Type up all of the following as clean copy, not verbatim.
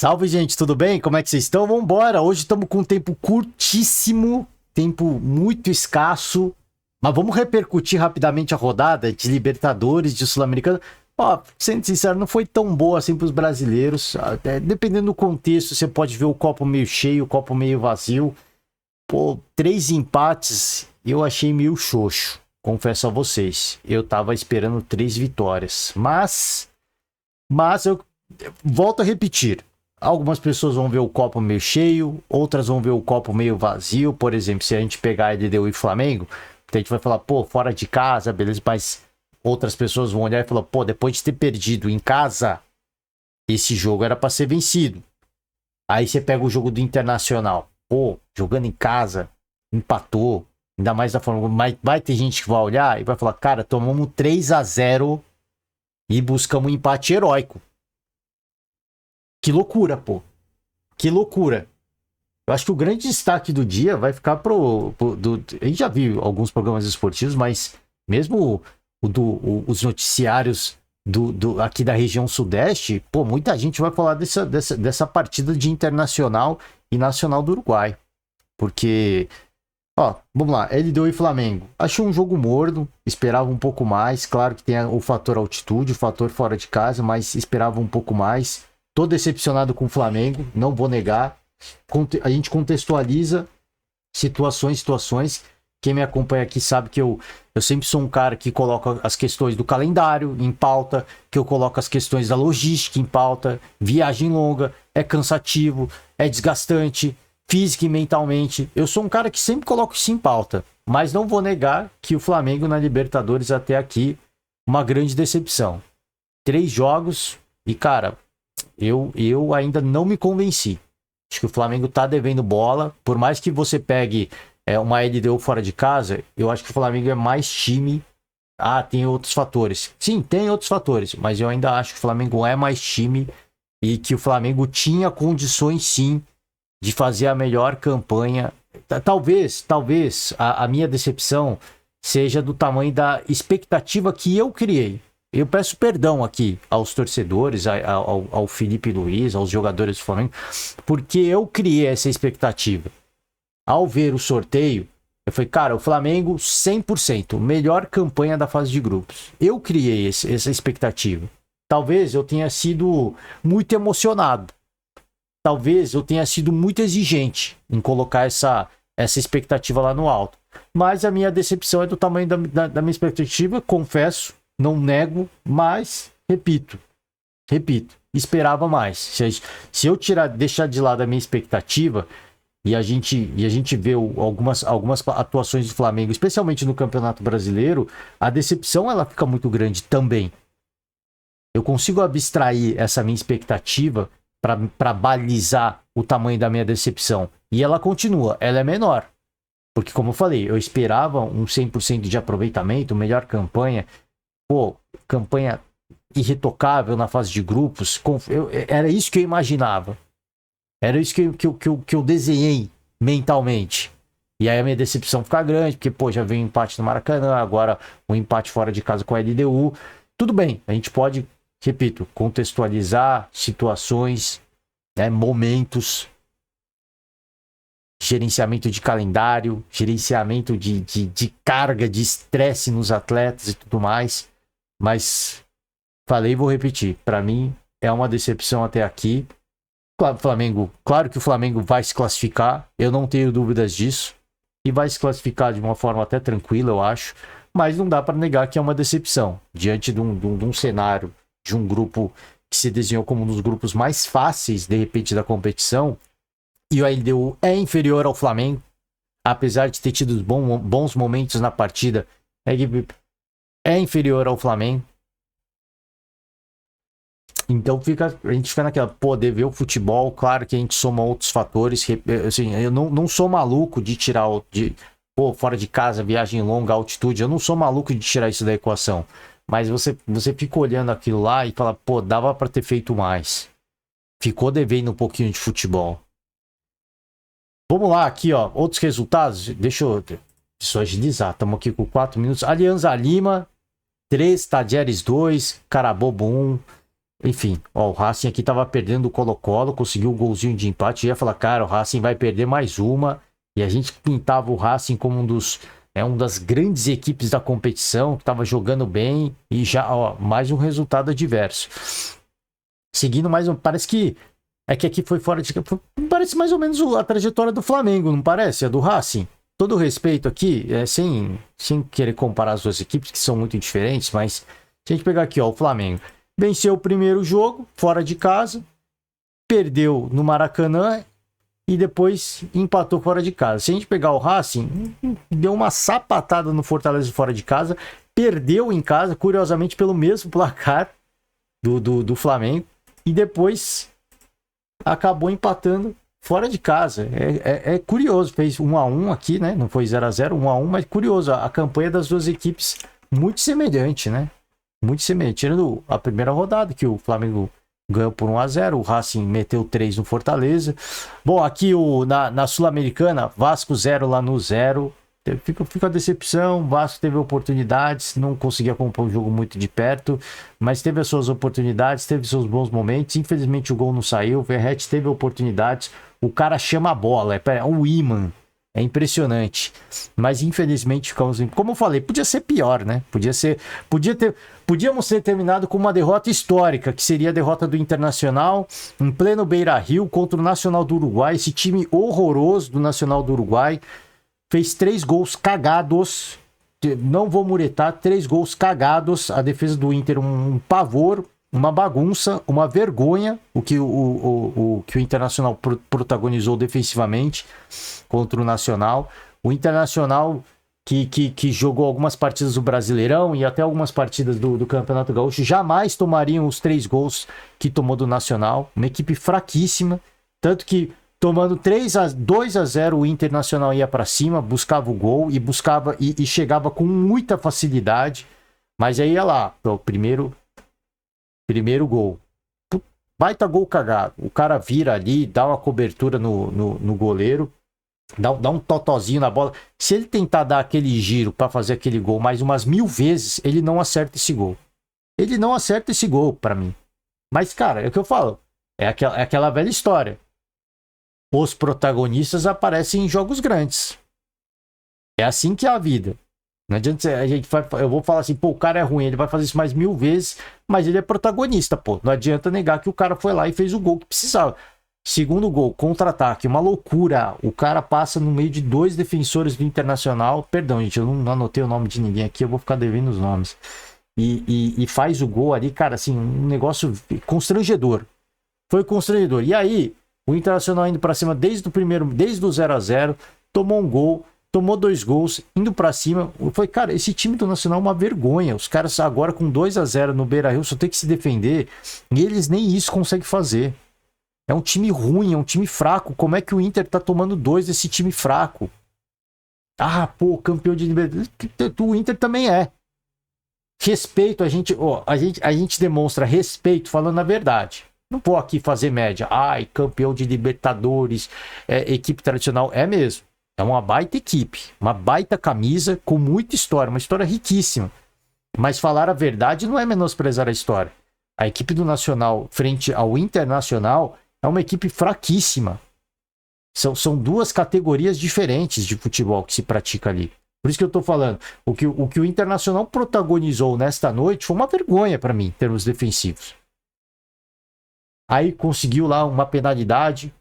Salve, gente, tudo bem? Como é que vocês estão? Vambora! Hoje estamos com um tempo curtíssimo, tempo muito escasso, mas vamos repercutir rapidamente a rodada de Libertadores, de Sul-Americana. Ó, sendo sincero, não foi tão boa assim para os brasileiros. Até, dependendo do contexto, você pode ver o copo meio cheio, o copo meio vazio. Pô, 3 empates eu achei meio xoxo, confesso a vocês. Eu tava esperando 3 vitórias, mas eu volto a repetir. Algumas pessoas vão ver o copo meio cheio, outras vão ver o copo meio vazio. Por exemplo, se a gente pegar LDU e Flamengo, a gente vai falar, pô, fora de casa, beleza, mas outras pessoas vão olhar e falar, pô, depois de ter perdido em casa, esse jogo era para ser vencido. Aí você pega o jogo do Internacional, pô, jogando em casa, empatou, ainda mais da forma, mas vai ter gente que vai olhar e vai falar, cara, tomamos 3-0 e buscamos um empate heróico. Que loucura, pô. Que loucura. Eu acho que o grande destaque do dia vai ficar a gente já viu alguns programas esportivos, mas mesmo os noticiários aqui da região sudeste, pô, muita gente vai falar dessa partida de Internacional e Nacional do Uruguai. Porque, ó, vamos lá, LDU e Flamengo. Achei um jogo morno, esperava um pouco mais. Claro que tem o fator altitude, o fator fora de casa, mas esperava um pouco mais. Tô decepcionado com o Flamengo, não vou negar. A gente contextualiza situações. Quem me acompanha aqui sabe que eu sempre sou um cara que coloca as questões do calendário em pauta, que eu coloco as questões da logística em pauta. Viagem longa, é cansativo, é desgastante, física e mentalmente. Eu sou um cara que sempre coloco isso em pauta, mas não vou negar que o Flamengo na Libertadores até aqui, uma grande decepção. 3 jogos e, cara, eu ainda não me convenci. Acho que o Flamengo tá devendo bola. Por mais que você pegue uma LDU fora de casa, eu acho que o Flamengo é mais time. Ah, tem outros fatores. Sim, tem outros fatores. Mas eu ainda acho que o Flamengo é mais time. E que o Flamengo tinha condições, sim, de fazer a melhor campanha. Talvez a minha decepção seja do tamanho da expectativa que eu criei. Eu peço perdão aqui aos torcedores, ao Felipe Luiz, aos jogadores do Flamengo, porque eu criei essa expectativa. Ao ver o sorteio, eu falei, cara, o Flamengo 100%, melhor campanha da fase de grupos. Eu criei essa expectativa. Talvez eu tenha sido muito emocionado. Talvez eu tenha sido muito exigente em colocar essa expectativa lá no alto. Mas a minha decepção é do tamanho da minha expectativa, confesso. Não nego, mas repito, esperava mais. Se eu deixar de lado a minha expectativa e a gente vê algumas atuações do Flamengo, especialmente no Campeonato Brasileiro, a decepção ela fica muito grande também. Eu consigo abstrair essa minha expectativa para balizar o tamanho da minha decepção. E ela continua, ela é menor. Porque, como eu falei, eu esperava um 100% de aproveitamento, melhor campanha. Pô, campanha irretocável na fase de grupos. Era isso que eu imaginava. Era isso que eu desenhei mentalmente. E aí a minha decepção fica grande, porque, pô, já veio um empate no Maracanã, agora um empate fora de casa com a LDU. Tudo bem, a gente pode, repito, contextualizar situações, né, momentos, gerenciamento de calendário, gerenciamento de carga, de estresse nos atletas e tudo mais. Mas falei e vou repetir. Para mim é uma decepção até aqui. Claro que o Flamengo vai se classificar. Eu não tenho dúvidas disso. E vai se classificar de uma forma até tranquila, eu acho. Mas não dá para negar que é uma decepção. Diante de um cenário, de um grupo que se desenhou como um dos grupos mais fáceis, de repente, da competição. E o LDU é inferior ao Flamengo. Apesar de ter tido bons momentos na partida, é inferior ao Flamengo. Então a gente fica naquela, poder ver o futebol. Claro que a gente soma outros fatores. Assim, eu não sou maluco de tirar fora de casa, viagem longa, altitude. Eu não sou maluco de tirar isso da equação. Mas você fica olhando aquilo lá e fala, pô, dava para ter feito mais. Ficou devendo um pouquinho de futebol. Vamos lá, aqui, ó, outros resultados. Deixa eu agilizar. Estamos aqui com 4 minutos. Alianza Lima 3, Tadieres 2, Carabobo 1, Enfim, ó, o Racing aqui tava perdendo o Colo-Colo, conseguiu um golzinho de empate. Já ia falar, cara, o Racing vai perder mais uma. E a gente pintava o Racing como uma das grandes equipes da competição, que tava jogando bem. E já, ó, mais um resultado adverso. Seguindo mais um, parece que é que aqui foi fora de campo. Parece mais ou menos a trajetória do Flamengo, não parece? A do Racing. Todo o respeito aqui, sem querer comparar as duas equipes, que são muito diferentes, mas se a gente pegar aqui, ó, o Flamengo. Venceu o primeiro jogo, fora de casa, perdeu no Maracanã e depois empatou fora de casa. Se a gente pegar o Racing, deu uma sapatada no Fortaleza fora de casa, perdeu em casa, curiosamente pelo mesmo placar do Flamengo, e depois acabou empatando fora de casa. É curioso, fez 1-1 aqui, né? Não foi 0-0, 1-1, mas curioso, a campanha das duas equipes muito semelhante, né? Muito semelhante, tirando a primeira rodada, que o Flamengo ganhou por 1-0, o Racing meteu 3 no Fortaleza. Bom, aqui na Sul-Americana, Vasco 0 lá no 0. Fica a decepção, o Vasco teve oportunidades, não conseguia acompanhar o jogo muito de perto, mas teve as suas oportunidades, teve seus bons momentos. Infelizmente o gol não saiu, o Verratti teve oportunidades, o cara chama a bola, é um imã. É impressionante. Mas infelizmente ficamos. Como eu falei, podia ser pior, né? Podíamos ter terminado com uma derrota histórica, que seria a derrota do Internacional em pleno Beira-Rio contra o Nacional do Uruguai. Esse time horroroso do Nacional do Uruguai fez 3 gols cagados. Não vou muretar, 3 gols cagados. A defesa do Inter, um pavor, uma bagunça, uma vergonha, o que o Internacional protagonizou defensivamente contra o Nacional. O Internacional que jogou algumas partidas do Brasileirão e até algumas partidas do Campeonato Gaúcho jamais tomariam os 3 gols que tomou do Nacional. Uma equipe fraquíssima, tanto que tomando 2-0 o Internacional ia para cima, buscava o gol e chegava com muita facilidade. Mas aí ia lá, o primeiro gol. Baita gol cagado. O cara vira ali, dá uma cobertura no goleiro, dá um totozinho na bola. Se ele tentar dar aquele giro para fazer aquele gol mais umas 1000 vezes, ele não acerta esse gol. Ele não acerta esse gol para mim. Mas, cara, é o que eu falo. É aquela velha história. Os protagonistas aparecem em jogos grandes. É assim que é a vida. Não adianta eu vou falar assim, pô, o cara é ruim, ele vai fazer isso mais 1000 vezes, mas ele é protagonista, pô. Não adianta negar que o cara foi lá e fez o gol que precisava. Segundo gol, contra-ataque, uma loucura. O cara passa no meio de 2 defensores do Internacional. Perdão, gente, eu não anotei o nome de ninguém aqui, eu vou ficar devendo os nomes. E faz o gol ali, cara, assim, um negócio constrangedor. Foi constrangedor. E aí, o Internacional indo pra cima desde o 0-0, tomou um gol, tomou 2 gols, indo pra cima. Foi, cara, esse time do Nacional é uma vergonha. Os caras agora com 2-0 no Beira-Rio só tem que se defender. E eles nem isso conseguem fazer. É um time ruim, é um time fraco. Como é que o Inter tá tomando 2 desse time fraco? Ah, pô, campeão de Libertadores. O Inter também é. Respeito, a gente demonstra respeito falando a verdade. Não vou aqui fazer média. Ai, campeão de Libertadores, equipe tradicional. É mesmo. É uma baita equipe, uma baita camisa com muita história, uma história riquíssima. Mas falar a verdade não é menosprezar a história. A equipe do Nacional frente ao Internacional é uma equipe fraquíssima. São 2 categorias diferentes de futebol que se pratica ali. Por isso que eu tô falando. O que o Internacional protagonizou nesta noite foi uma vergonha para mim, em termos defensivos. Aí conseguiu lá uma penalidade.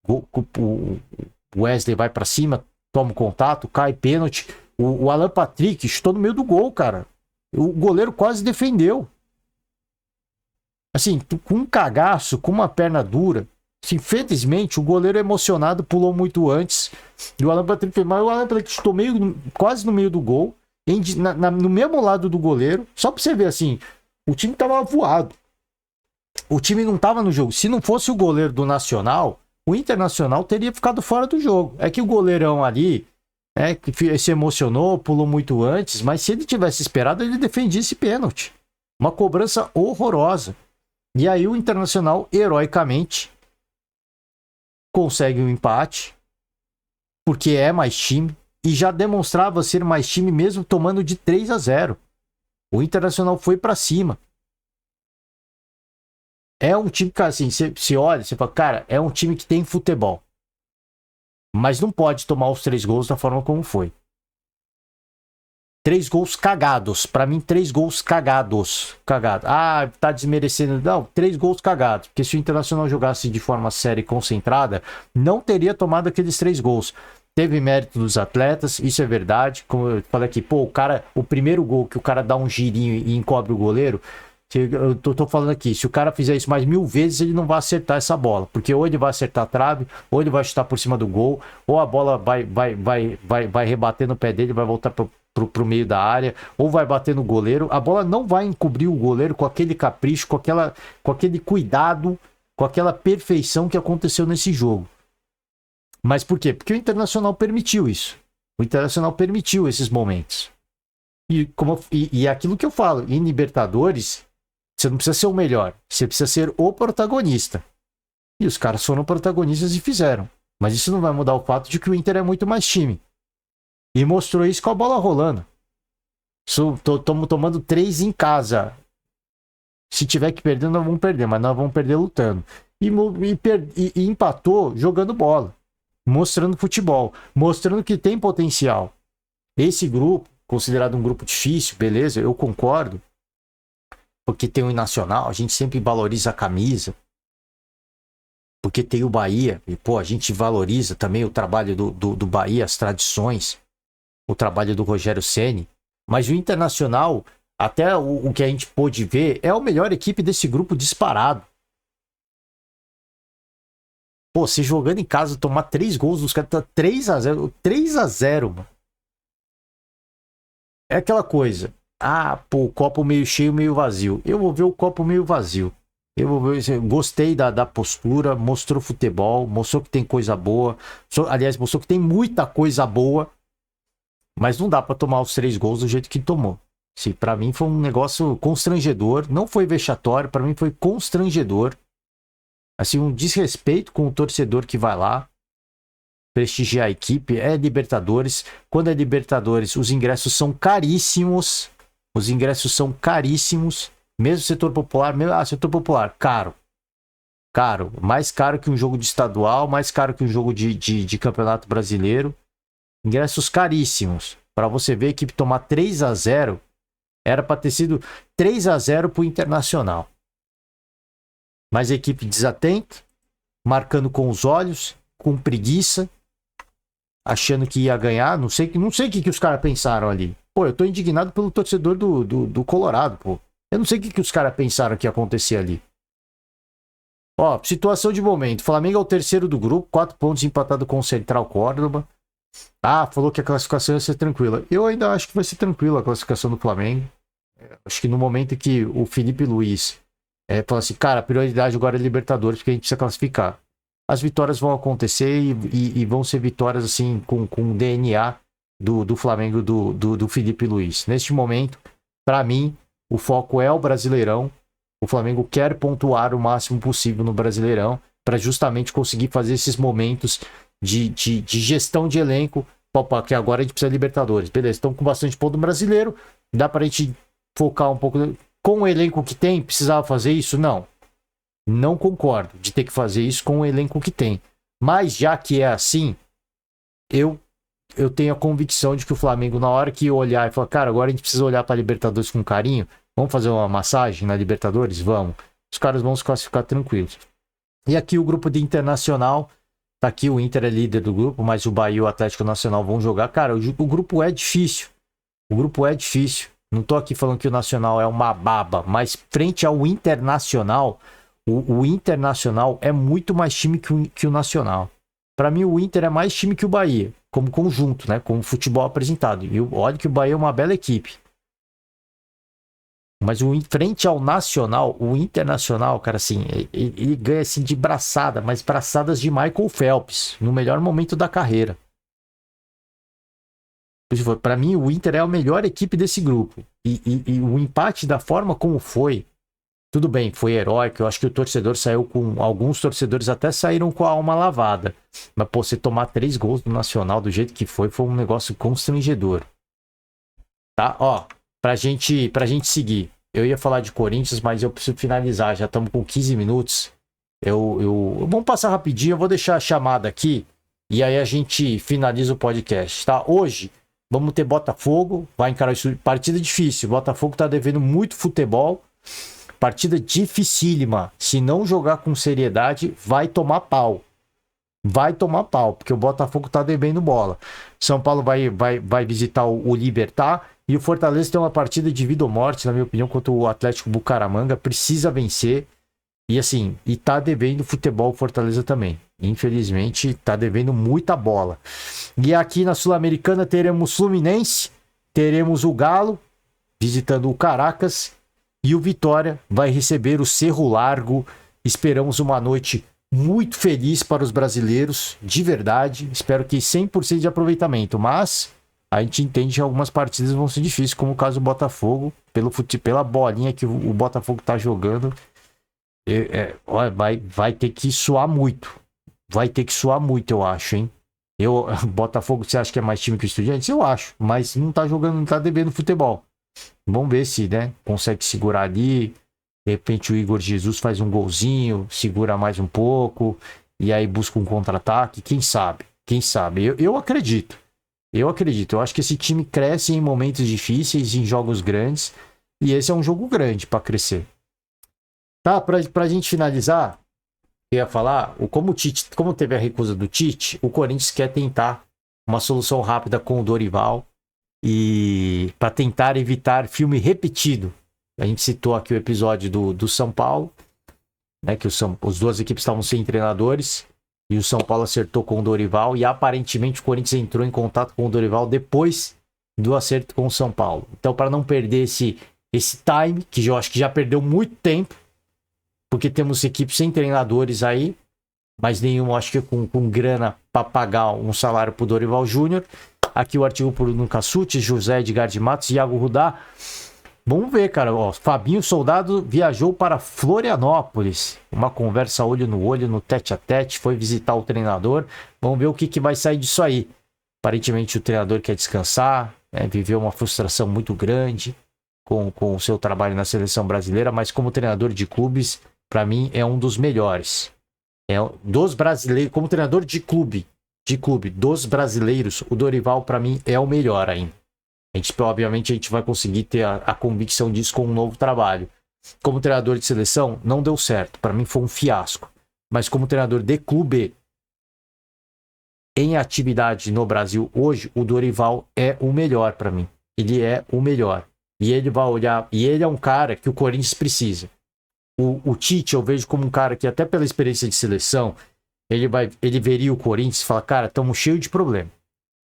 O Wesley vai para cima, toma o contato, cai pênalti. O Alan Patrick chutou no meio do gol, cara. O goleiro quase defendeu. Assim, com um cagaço, com uma perna dura. Assim, felizmente, o goleiro emocionado pulou muito antes. E o Alan Patrick fez, mas o Alan Patrick chutou quase no meio do gol, no mesmo lado do goleiro. Só pra você ver, assim, o time tava voado. O time não tava no jogo. Se não fosse o goleiro do Nacional, o Internacional teria ficado fora do jogo. É que o goleirão ali, que se emocionou, pulou muito antes, mas se ele tivesse esperado, ele defendia esse pênalti. Uma cobrança horrorosa. E aí o Internacional, heroicamente, consegue um empate, porque é mais time, e já demonstrava ser mais time mesmo tomando de 3-0. O Internacional foi para cima. É um time que, assim, você olha, você fala, cara, é um time que tem futebol. Mas não pode tomar os 3 gols da forma como foi. 3 gols cagados. Pra mim, 3 gols cagados. Cagado. Ah, tá desmerecendo. Não, 3 gols cagados. Porque se o Internacional jogasse de forma séria e concentrada, não teria tomado aqueles 3 gols. Teve mérito dos atletas, isso é verdade. Como eu falei aqui, pô, o primeiro gol que o cara dá um girinho e encobre o goleiro. Eu tô falando aqui, se o cara fizer isso mais 1000 vezes, ele não vai acertar essa bola. Porque ou ele vai acertar a trave, ou ele vai chutar por cima do gol, ou a bola vai rebater no pé dele, vai voltar pro meio da área, ou vai bater no goleiro. A bola não vai encobrir o goleiro com aquele capricho, com aquele cuidado, com aquela perfeição que aconteceu nesse jogo. Mas por quê? Porque o Internacional permitiu isso. O Internacional permitiu esses momentos. E aquilo que eu falo, em Libertadores, você não precisa ser o melhor, você precisa ser o protagonista. E os caras foram protagonistas e fizeram. Mas isso não vai mudar o fato de que o Inter é muito mais time. E mostrou isso com a bola rolando. Estamos tomando 3 em casa. Se tiver que perder, nós vamos perder, mas nós vamos perder lutando. E empatou jogando bola. Mostrando futebol. Mostrando que tem potencial. Esse grupo, considerado um grupo difícil, beleza, eu concordo. Porque tem o Nacional, a gente sempre valoriza a camisa. Porque tem o Bahia, e pô, a gente valoriza também o trabalho do Bahia, as tradições, o trabalho do Rogério Ceni. Mas o Internacional, até o que a gente pôde ver, é a melhor equipe desse grupo disparado. Pô, se jogando em casa, tomar 3 gols dos caras, tá 3-0, 3-0, mano. É aquela coisa. Ah, pô, copo meio cheio, meio vazio. Eu vou ver o copo meio vazio. Eu vou ver, gostei da postura, mostrou futebol, mostrou que tem coisa boa. Aliás, mostrou que tem muita coisa boa. Mas não dá pra tomar os 3 gols do jeito que tomou. Sim, pra mim foi um negócio constrangedor. Não foi vexatório, pra mim foi constrangedor. Assim, um desrespeito com o torcedor que vai lá prestigiar a equipe. É Libertadores. Quando é Libertadores, os ingressos são caríssimos. Os ingressos são caríssimos. Mesmo setor popular, setor popular, caro. Caro. Mais caro que um jogo de estadual, mais caro que um jogo de campeonato brasileiro. Ingressos caríssimos. Para você ver a equipe tomar 3-0, era para ter sido 3-0 para o Internacional. Mas a equipe desatenta, marcando com os olhos, com preguiça, achando que ia ganhar. Não sei o que os caras pensaram ali. Pô, eu tô indignado pelo torcedor do Colorado, pô. Eu não sei o que os caras pensaram que ia acontecer ali. Ó, situação de momento. Flamengo é o terceiro do grupo, 4 pontos empatado com o Central Córdoba. Ah, falou que a classificação ia ser tranquila. Eu ainda acho que vai ser tranquila a classificação do Flamengo. Acho que no momento que o Felipe Luiz fala assim, cara, a prioridade agora é Libertadores, porque a gente precisa classificar. As vitórias vão acontecer e vão ser vitórias assim com o DNA do Flamengo do Felipe Luiz. Neste momento, para mim, o foco é o Brasileirão. O Flamengo quer pontuar o máximo possível no Brasileirão para justamente conseguir fazer esses momentos de gestão de elenco, que agora a gente precisa de Libertadores. Beleza, estão com bastante ponto brasileiro, dá pra gente focar um pouco. Com o elenco que tem, precisava fazer isso? Não concordo de ter que fazer isso com o elenco que tem. Mas já que é assim, eu tenho a convicção de que o Flamengo, na hora que olhar e falar, cara, agora a gente precisa olhar para Libertadores com carinho, vamos fazer uma massagem na Libertadores? Vamos. Os caras vão se classificar tranquilos. E aqui o grupo de Internacional, tá aqui, o Inter é líder do grupo, mas o Bahia e o Atlético Nacional vão jogar. Cara, o grupo é difícil. O grupo é difícil. Não tô aqui falando que o Nacional é uma baba, mas frente ao Internacional, o Internacional é muito mais time que o Nacional. Para mim, o Inter é mais time que o Bahia, como conjunto, né? Como futebol apresentado. E olha que o Bahia é uma bela equipe. Mas frente ao Nacional, o Internacional, cara, assim, ele ganha assim de braçada, mas braçadas de Michael Phelps, no melhor momento da carreira. Para mim, o Inter é a melhor equipe desse grupo. E o empate da forma como foi, tudo bem, foi heróico. Eu acho que o torcedor saiu com... Alguns torcedores até saíram com a alma lavada. Mas, pô, você tomar 3 gols do Nacional do jeito que foi um negócio constrangedor. Tá? Ó, pra gente seguir. Eu ia falar de Corinthians, mas eu preciso finalizar. Já estamos com 15 minutos. Vamos passar rapidinho. Eu vou deixar a chamada aqui. E aí a gente finaliza o podcast, tá? Hoje, vamos ter Botafogo. Vai encarar isso. Partida difícil. Botafogo tá devendo muito futebol. Partida dificílima. Se não jogar com seriedade, vai tomar pau. Vai tomar pau, porque o Botafogo tá devendo bola. São Paulo vai visitar o Libertad. E o Fortaleza tem uma partida de vida ou morte, na minha opinião, contra o Atlético Bucaramanga. Precisa vencer. E assim, e tá devendo futebol Fortaleza também. Infelizmente, tá devendo muita bola. E aqui na Sul-Americana teremos Fluminense, teremos o Galo, visitando o Caracas. E o Vitória vai receber o Cerro Largo. Esperamos uma noite muito feliz para os brasileiros, de verdade. Espero que 100% de aproveitamento, mas a gente entende que algumas partidas vão ser difíceis, como o caso do Botafogo, pela bolinha que o Botafogo tá jogando. Vai ter que suar muito. Vai ter que suar muito, eu acho, hein? Botafogo, você acha que é mais time que o Estudiantes? Eu acho, mas não tá jogando, não tá devendo futebol. Vamos ver se, né, consegue segurar ali. De repente o Igor Jesus faz um golzinho, segura mais um pouco, e aí busca um contra-ataque. Quem sabe? Quem sabe? Eu acredito. Eu acredito. Eu acho que esse time cresce em momentos difíceis, em jogos grandes, e esse é um jogo grande para crescer. Tá, pra gente finalizar, eu ia falar, como teve a recusa do Tite, o Corinthians quer tentar uma solução rápida com o Dorival e para tentar evitar filme repetido. A gente citou aqui o episódio do São Paulo, né, que as duas equipes estavam sem treinadores e o São Paulo acertou com o Dorival e aparentemente o Corinthians entrou em contato com o Dorival depois do acerto com o São Paulo. Então, para não perder esse time, que eu acho que já perdeu muito tempo, porque temos equipes sem treinadores aí, mas nenhum, acho que com grana para pagar um salário para o Dorival Júnior. Aqui o artigo por Bruno Cassucci, José Edgar de Matos, Iago Rudá. Vamos ver, cara. Ó, Fabinho Soldado viajou para Florianópolis. Uma conversa olho no olho, no tete a tete. Foi visitar o treinador. Vamos ver o que vai sair disso aí. Aparentemente o treinador quer descansar, viveu uma frustração muito grande com o seu trabalho na seleção brasileira, mas como treinador de clubes, para mim é um dos melhores. Dos brasileiros, como treinador de clube, dos brasileiros, o Dorival para mim é o melhor ainda. Obviamente a gente vai conseguir ter a convicção disso com um novo trabalho. Como treinador de seleção, não deu certo. Para mim foi um fiasco. Mas como treinador de clube, em atividade no Brasil hoje, o Dorival é o melhor para mim. Ele é o melhor. E ele vai olhar... E ele é um cara que o Corinthians precisa. O Tite eu vejo como um cara que até pela experiência de seleção, ele veria o Corinthians e fala, cara, estamos cheios de problema.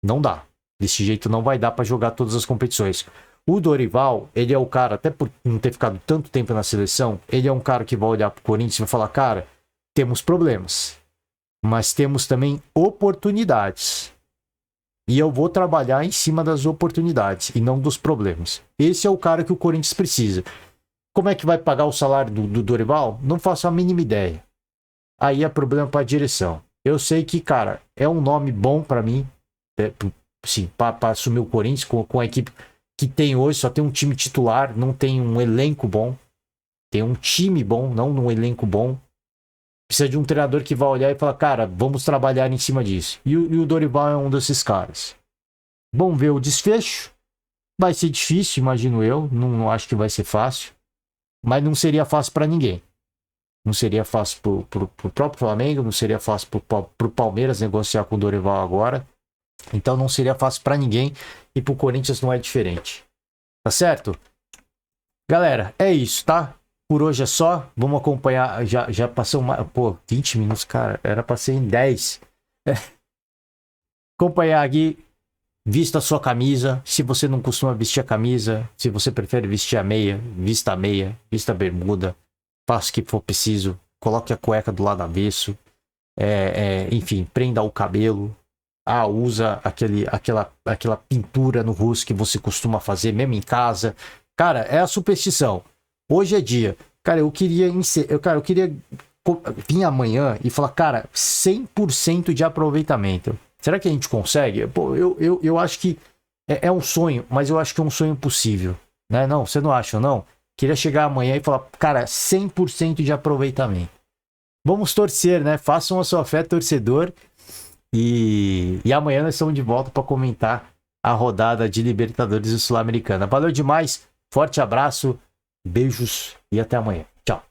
Não dá. Desse jeito não vai dar para jogar todas as competições. O Dorival, ele é o cara, até por não ter ficado tanto tempo na seleção, ele é um cara que vai olhar pro Corinthians e vai falar, cara, temos problemas, mas temos também oportunidades. E eu vou trabalhar em cima das oportunidades e não dos problemas. Esse é o cara que o Corinthians precisa. Como é que vai pagar o salário do Dorival? Não faço a mínima ideia. Aí é problema para a direção. Eu sei que, cara, é um nome bom para mim, sim, para assumir o Corinthians com a equipe que tem hoje. Só tem um time titular, não tem um elenco bom. Tem um time bom, não um elenco bom. Precisa de um treinador que vai olhar e falar, cara, vamos trabalhar em cima disso. E o Dorival é um desses caras. Vamos ver o desfecho. Vai ser difícil, imagino eu. Não acho que vai ser fácil. Mas não seria fácil para ninguém. Não seria fácil pro próprio Flamengo, não seria fácil pro Palmeiras negociar com o Dorival agora. Então não seria fácil para ninguém e pro Corinthians não é diferente. Tá certo? Galera, é isso, tá? Por hoje é só. Vamos acompanhar. Já passou 20 minutos, cara. Era pra ser em 10. Acompanhar aqui. Vista a sua camisa. Se você não costuma vestir a camisa, se você prefere vestir a meia, vista a meia, vista a bermuda. Faça o que for preciso. Coloque a cueca do lado avesso. Enfim, prenda o cabelo. Usa aquela pintura no rosto que você costuma fazer, mesmo em casa. Cara, é a superstição. Hoje é dia. Cara, eu queria vir amanhã e falar, cara, 100% de aproveitamento. Será que a gente consegue? Pô, eu acho que é um sonho, mas eu acho que é um sonho possível. Né? Não, você não acha, não? Queria chegar amanhã e falar, cara, 100% de aproveitamento. Vamos torcer, né? Façam a sua fé, torcedor. E amanhã nós estamos de volta para comentar a rodada de Libertadores e Sul-Americana. Valeu demais, forte abraço, beijos e até amanhã. Tchau.